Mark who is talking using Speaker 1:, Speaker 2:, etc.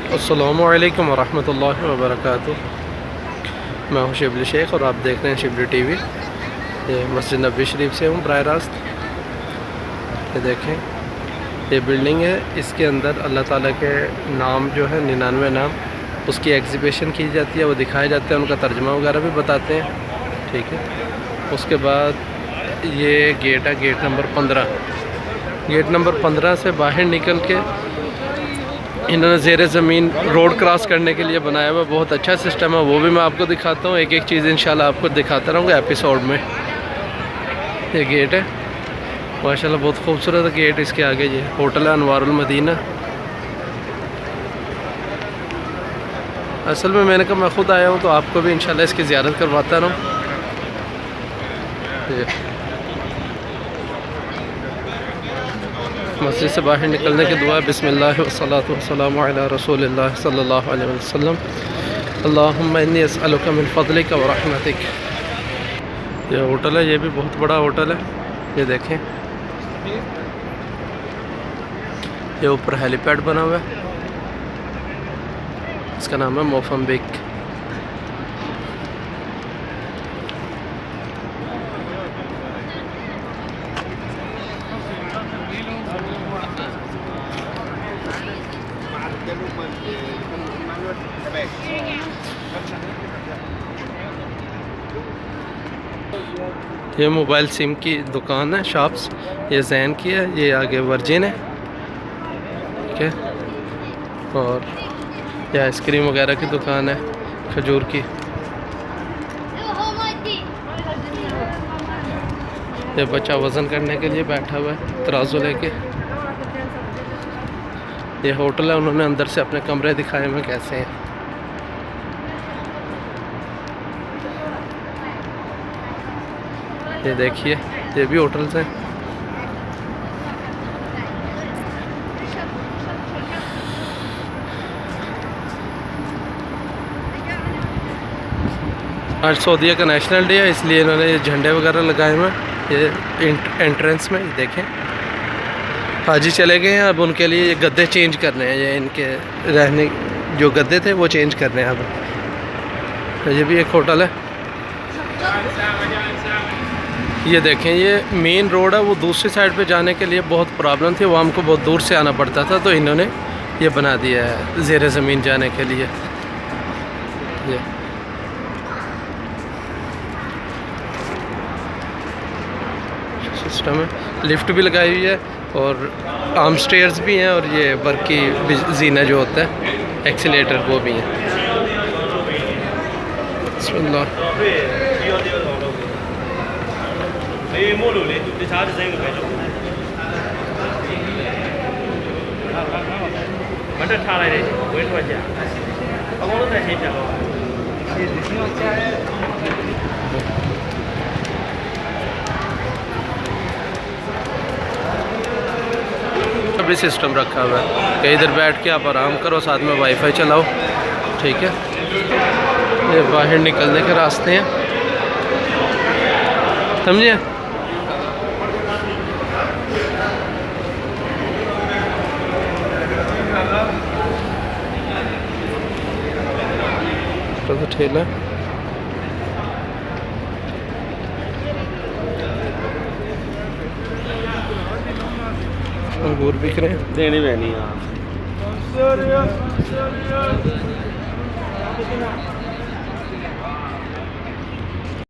Speaker 1: अस्सलामुअलैकुम वरहमतुल्लाहि वबरकातुह। मैं हूँ शिबली शेख और आप देख रहे हैं शिबली टीवी। ये मस्जिद नबी शरीफ से हूँ बराह रास्त। ये देखें, ये बिल्डिंग है, इसके अंदर अल्लाह ताला के नाम जो है 99 नाम, उसकी एग्ज़िबिशन की जाती है, वो दिखाए जाते हैं, उनका तर्जमा वगैरह भी बताते हैं। ठीक है, उसके बाद ये गेट है, गेट नंबर 15। गेट नंबर 15 से बाहर निकल के इन्होंने ज़ेरे ज़मीन रोड क्रॉस करने के लिए बनाया हुआ, बहुत अच्छा सिस्टम है। वो भी मैं आपको दिखाता हूँ, एक एक चीज़ इंशाल्लाह आपको दिखाता रहूँगा एपिसोड में। ये गेट है माशाल्लाह, बहुत खूबसूरत गेट। इसके आगे ये होटल है अनवारुल मदीना। असल में मैंने कहा मैं ख़ुद आया हूँ तो आपको भी इंशाल्लाह इसकी ज़ियारत करवाता रहूँ। मस्जिद से बाहर निकलने की दुआ, बिस्मिल्लाह वस्सलातु वस्सलामु अला रसूलिल्लाह सल्लल्लाहु अलैहि वसल्लम, अल्लाहुम्मा इन्नी अस्अलुका मिन फ़ज़लिका व रहमतिक। ये होटल है, ये भी बहुत बड़ा होटल है। ये देखें, ये ऊपर हेलीपैड बना हुआ है, इसका नाम है मोफम्बिक। ये मोबाइल सिम की दुकान है, शॉप्स। ये जैन की है, ये आगे वर्जिन है। ठीक है, और ये आइसक्रीम वगैरह की दुकान है, खजूर की। ये बच्चा वज़न करने के लिए बैठा हुआ है तराजू लेके। ये होटल है, उन्होंने अंदर से अपने कमरे दिखाए हुए कैसे हैं। ये देखिए, ये भी होटल्स हैं। आज सऊदीया का नेशनल डे है, इसलिए इन्होंने ये झंडे वगैरह लगाए हुए हैं। ये एंट्रेंस में, ये देखें, हाजी चले गए हैं, अब उनके लिए ये गद्दे चेंज करने हैं। ये इनके रहने जो गद्दे थे वो चेंज करने हैं अब। ये भी एक होटल है। ये देखें, ये मेन रोड है, वो दूसरी साइड पे जाने के लिए बहुत प्रॉब्लम थी, वो हमको बहुत दूर से आना पड़ता था, तो इन्होंने ये बना दिया है ज़ेरे ज़मीन जाने के लिए। ये सिस्टम है, लिफ्ट भी लगाई हुई है और आर्म स्टेयर्स भी हैं, और ये बरकी जीना जो होता है एक्सीलेटर, वो भी है। बिस्मिल्लाह। भी सिस्टम रखा हुआ है कि इधर बैठ के आप आराम करो, साथ में वाईफाई चलाओ। ठीक है, ये बाहर निकलने के रास्ते हैं, समझिए। तो ठेला अंगूर बिक रहे हैं, देनी पैनी।